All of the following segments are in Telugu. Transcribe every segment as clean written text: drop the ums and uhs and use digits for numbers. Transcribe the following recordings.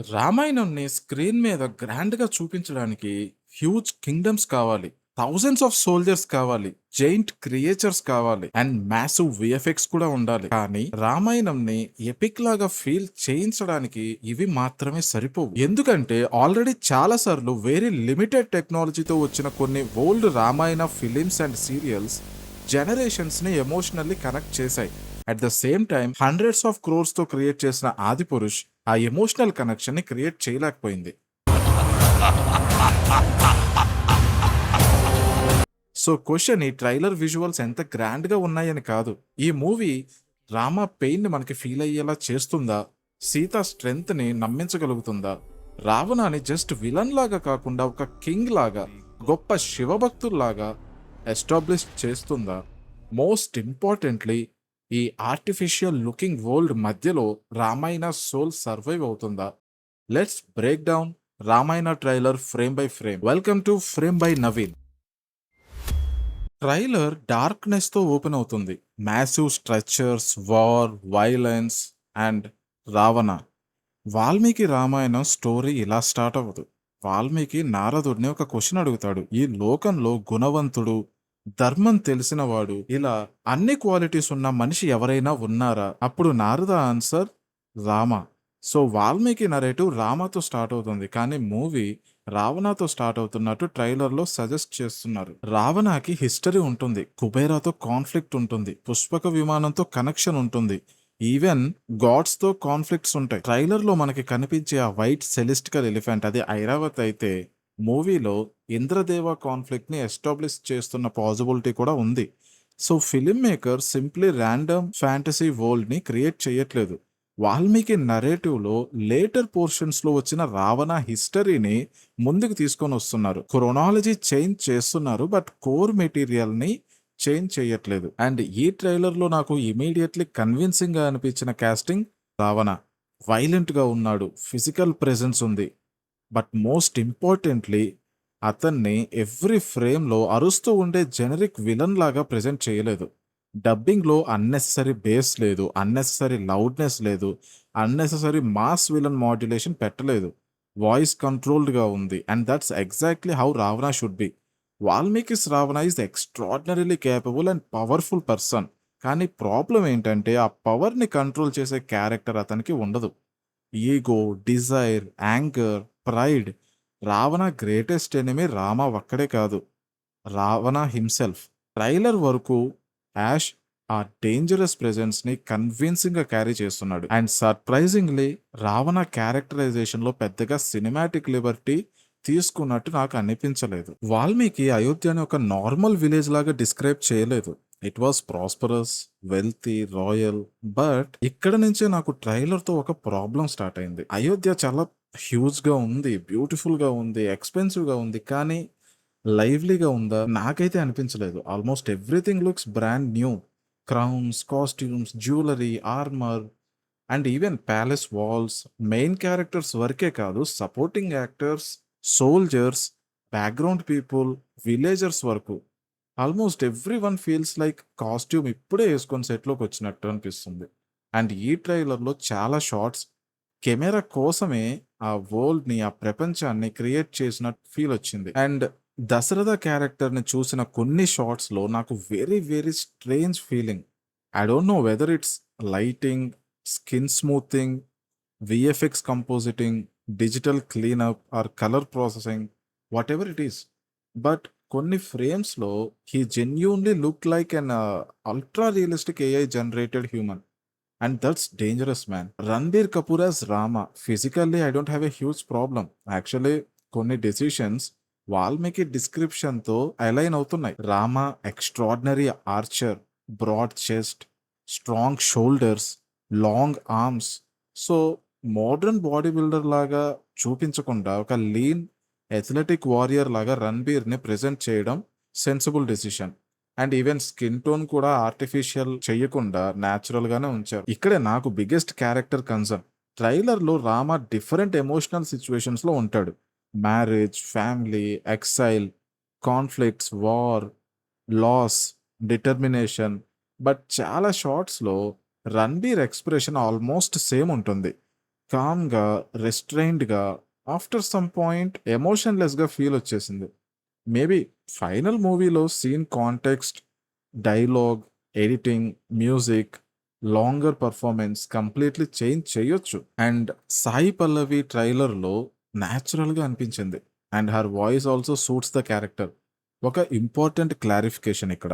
రామాయణంని స్క్రీన్ మీద గ్రాండ్‌గా చూపించడానికి హ్యూజ్ కింగ్డమ్స్ కావాలి. థౌసండ్స్ ఆఫ్ సోల్జర్స్ కావాలి. జెయింట్ క్రియేచర్స్ కావాలి. అండ్ మాసివ్ వీఎఫ్ఎక్స్ కూడా ఉండాలి. కానీ రామాయణంని ఎపిక్ లాగా ఫీల్ చేయించడానికి ఇవి మాత్రమే సరిపోవు. ఎందుకంటే ఆల్రెడీ చాలా సార్లు వెరీ లిమిటెడ్ టెక్నాలజీతో వచ్చిన కొన్ని old Ramayana films and serials generations ని ఎమోషనల్లీ కనెక్ట్ చేశాయి. At the same time hundreds of crores తో క్రియేట్ చేసిన ఆదిపురుష్ ఆ ఎమోషనల్ కనెక్షన్ ని క్రియేట్ చేయలేకపోయింది. సో క్వశ్చన్ ఈ ట్రైలర్ విజువల్స్ ఎంత గ్రాండ్ గా ఉన్నాయని కాదు. ఈ మూవీ రామా పెయిన్ ని మనకి ఫీల్ అయ్యేలా చేస్తుందా? సీత స్ట్రెంగ్త్ ని నమ్మించగలుగుతుందా? రావణాని జస్ట్ విలన్ లాగా కాకుండా ఒక కింగ్ లాగా, గొప్ప శివభక్తుల్లాగా ఎస్టాబ్లిష్ చేస్తుందా? మోస్ట్ ఇంపార్టెంట్లీ ఈ ఆర్టిఫిషియల్ లుకింగ్ వరల్డ్ మధ్యలో రామాయణ సోల్ సర్వైవ్ అవుతుందా? Let's break down Ramayana trailer frame by frame. Welcome to frame by Naveen. Trailer darkness తో ఓపెన్ అవుతుంది. Massive structures, war, violence and Ravana. Valmiki Ramayanam story ఇలా స్టార్ట్ అవ్వదు. వాల్మీకి నారదుడిని ఒక క్వశ్చన్ అడుగుతాడు. ఈ లోకంలో గుణవంతుడు, ధర్మం తెలిసినవాడు, ఇలా అన్ని క్వాలిటీస్ ఉన్న మనిషి ఎవరైనా ఉన్నారా? అప్పుడు Narada answer Rama. So Valmiki narrative రామతో స్టార్ట్ అవుతుంది, కానీ మూవీ రావణతో స్టార్ట్ అవుతున్నట్టు ట్రైలర్ లో సజెస్ట్ చేస్తున్నారు. రావణకి హిస్టరీ ఉంటుంది, కుబేరాతో కాన్ఫ్లిక్ట్ ఉంటుంది, పుష్పక విమానంతో కనెక్షన్ ఉంటుంది, ఈవెన్ గాడ్స్ తో కాన్ఫ్లిక్ట్స్ ఉంటాయి. ట్రైలర్ లో మనకి కనిపించే ఆ వైట్ సెలిస్టికల్ ఎలిఫెంట్ అది ఐరావత్ అయితే, మూవీలో ఇంద్రదేవ కాన్ఫ్లిక్ట్ ని ఎస్టాబ్లిష్ చేస్తున్న పాసిబిలిటీ కూడా ఉంది. So film maker simply random fantasy world ని క్రియేట్ చేయట్లేదు. వాల్మీకి నరేటివ్ లో లేటర్ పోర్షన్స్ లో వచ్చిన రావణ హిస్టరీని ముందుకు తీసుకొని వస్తున్నారు. క్రొనాలజీ చేంజ్ చేస్తున్నారు, బట్ కోర్ మెటీరియల్ ని చేంజ్ చేయట్లేదు. అండ్ ఈ ట్రైలర్ లో నాకు ఇమీడియట్లీ కన్విన్సింగ్ గా అనిపించిన కాస్టింగ్ రావణ. వైలెంట్ గా ఉన్నాడు, ఫిజికల్ ప్రెజెన్స్ ఉంది, బట్ మోస్ట్ ఇంపార్టెంట్లీ అతన్ని ఎవ్రీ ఫ్రేమ్లో అరుస్తూ ఉండే జెనరిక్ విలన్ లాగా ప్రెజెంట్ చేయలేదు. డబ్బింగ్లో అన్నెసెసరీ బేస్ లేదు, అన్నెసెసరీ లౌడ్నెస్ లేదు, అన్నెసెసరీ మాస్ విలన్ మాడ్యులేషన్ పెట్టలేదు. వాయిస్ కంట్రోల్డ్గా ఉంది, and that's exactly how Ravana should be. Valmiki's Ravana is extraordinarily capable and powerful person. కానీ ప్రాబ్లం ఏంటంటే ఆ పవర్ని కంట్రోల్ చేసే క్యారెక్టర్ అతనికి ఉండదు. Ego, desire, anger, pride. Ravana greatest enemy Rama ఒక్కడే కాదు, రావణ హిమ్సెల్ఫ్. ట్రైలర్ వరకు యాష్ ఆ డేంజరస్ ప్రెజెన్స్ ని కన్విన్సింగ్ గా క్యారీ చేస్తున్నాడు. అండ్ సర్ప్రైజింగ్లీ రావణ క్యారెక్టరైజేషన్ లో పెద్దగా సినిమాటిక్ లిబర్టీ తీసుకున్నట్టు నాకు అనిపించలేదు. వాల్మీకి అయోధ్యని ఒక నార్మల్ విలేజ్ లాగా డిస్క్రైబ్ చేయలేదు. It was prosperous, wealthy, royal. But ఇక్కడ నుంచే నాకు ట్రైలర్ తో ఒక ప్రాబ్లం స్టార్ట్ అయింది. అయోధ్య చాలా హ్యూజ్ గా ఉంది, బ్యూటిఫుల్ గా ఉంది, ఎక్స్పెన్సివ్ గా ఉంది, కానీ లైవ్లీగా ఉందా? నాకైతే అనిపించలేదు. Almost everything looks brand new. Crowns, costumes, jewellery, armour and even palace walls. Main characters వరకే కాదు, supporting actors, soldiers, background people, villagers వరకు almost every one feels like costume ఇప్పుడే వేసుకొని సెట్లోకి వచ్చినట్టు అనిపిస్తుంది. అండ్ ఈ ట్రైలర్లో చాలా షార్ట్స్ కెమెరా కోసమే ఆ వరల్డ్ని, ఆ ప్రపంచాన్ని క్రియేట్ చేసినట్టు ఫీల్ వచ్చింది. అండ్ దశరథ క్యారెక్టర్ని చూసిన కొన్ని షార్ట్స్లో నాకు very very strange feeling. I don't know whether it's lighting, skin smoothing, VFX compositing, digital cleanup or colour processing, whatever it is. But కొన్ని ఫ్రేమ్స్లో he genuinely look like an ultra realistic AI generated human. And that's dangerous man. Ranbir Kapoor as Rama. Physically I don't have a huge problem. Actually కొన్ని డెసిషన్స్ వాల్మీకి డిస్క్రిప్షన్తో అలైన్ అవుతున్నాయి. Rama extraordinary archer, broad chest, strong shoulders, long arms. So modern body builder లాగా చూపించకుండా ఒక లీన్ ఎథ్లెటిక్ వారియర్ లాగా రణబీర్ని ప్రెజెంట్ చేయడం sensible decision. And even skin tone కూడా ఆర్టిఫిషియల్ చేయకుండా న్యాచురల్ గానే ఉంచారు. ఇక్కడే నాకు బిగ్గెస్ట్ క్యారెక్టర్ కన్సర్న్. ట్రైలర్ లో రామ డిఫరెంట్ ఎమోషనల్ సిచ్యువేషన్స్ లో ఉంటాడు. Marriage, family, exile, conflicts, war, loss, determination. But చాలా షార్ట్స్ లో రణబీర్ ఎక్స్ప్రెషన్ ఆల్మోస్ట్ సేమ్ ఉంటుంది. కామ్‌గా, రెస్ట్రెయిన్డ్‌గా ఆఫ్టర్ సమ్ పాయింట్ ఎమోషన్‌లెస్‌గా ఫీల్ వచ్చేసింది. మేబీ ఫైనల్ మూవీలో scene context, dialogue, editing, music, longer performance completely change చేయొచ్చు. అండ్ సాయి పల్లవి ట్రైలర్‌లో న్యాచురల్‌గా అనిపించింది. And her voice also suits the character. ఒక ఇంపార్టెంట్ క్లారిఫికేషన్ ఇక్కడ.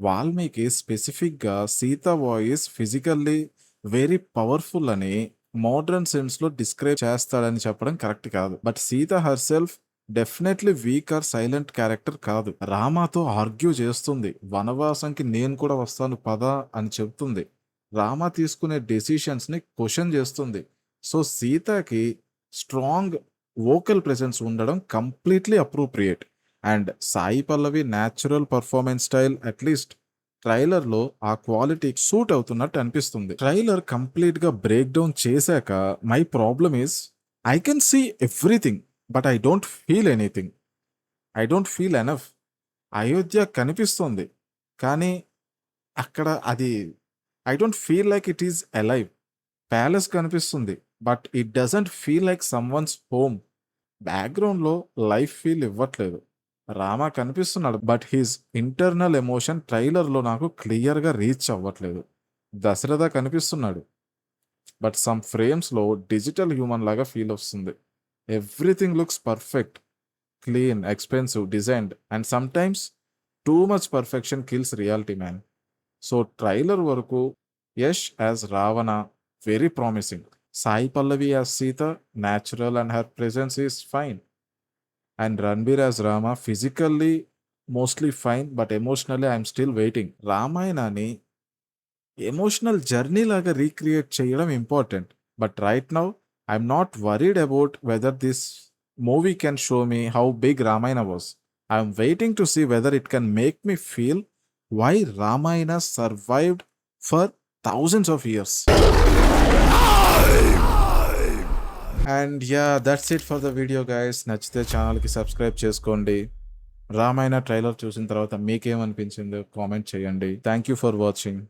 వాల్మీకి స్పెసిఫిక్‌గా Sita voice physically very powerful అని మోడర్న్ సెన్స్‌లో డిస్క్రైబ్ చేస్తాడని చెప్పడం కరెక్ట్ కాదు. But Sita herself definitely week or silent character కాదు. రామాతో ఆర్గ్యూ చేస్తుంది. వనవాసంకి నేను కూడా వస్తాను పద అని చెప్తుంది. రామ తీసుకునే డెసిషన్స్‌ని క్వెషన్ చేస్తుంది. సో, సీతకి స్ట్రాంగ్ వోకల్ ప్రెజెన్స్ ఉండడం completely appropriate. And Sai Pallavi natural performance style at least ట్రైలర్‌లో ఆ క్వాలిటీకి సూట్ అవుతున్నట్టు అనిపిస్తుంది. ట్రైలర్ కంప్లీట్‌గా బ్రేక్ డౌన్ చేశాక my problem is I can see everything but I don't feel anything. I don't feel enough. Ayodhya కనిపిస్తుంది. కానీ అక్కడ అది I don't feel like it is alive. Palace కనిపిస్తుంది. But it doesn't feel like someone's home. బ్యాక్‌గ్రౌండ్‌లో లైఫ్ ఫీల్ ఇవ్వట్లేదు. రామ కనిపిస్తున్నాడు. బట్ హిస్ ఇంటర్నల్ ఎమోషన్ ట్రైలర్‌లో నాకు క్లియర్‌గా రీచ్ అవ్వట్లేదు. దశరథ కనిపిస్తున్నాడు. బట్ సమ్ ఫ్రేమ్స్‌లో డిజిటల్ హ్యూమన్ లాగా ఫీల్ వస్తుంది. Everything looks perfect, clean, expensive, designed and sometimes too much perfection kills reality man. So, trailer వరకు Yash as Ravana very promising. Sai Pallavi as Sita natural and her presence is fine. And Ranbir as Rama physically mostly fine. But emotionally I'm still waiting. రామాయణాన్ని ఎమోషనల్ జర్నీ లాగా రీక్రియేట్ చేయడం important. But right now I'm not worried about weather this movie can show me how big Ramayana was. I'm waiting to see whether it can make me feel why Ramayana survived for thousands of years. And that's it for the video guys. నచ్చితే ఛానల్‌కి సబ్స్క్రైబ్ చేసుకోండి. రామాయణ ట్రైలర్ చూసిన తర్వాత మీకేమనిపించిందో కామెంట్ చేయండి. Thank you for watching.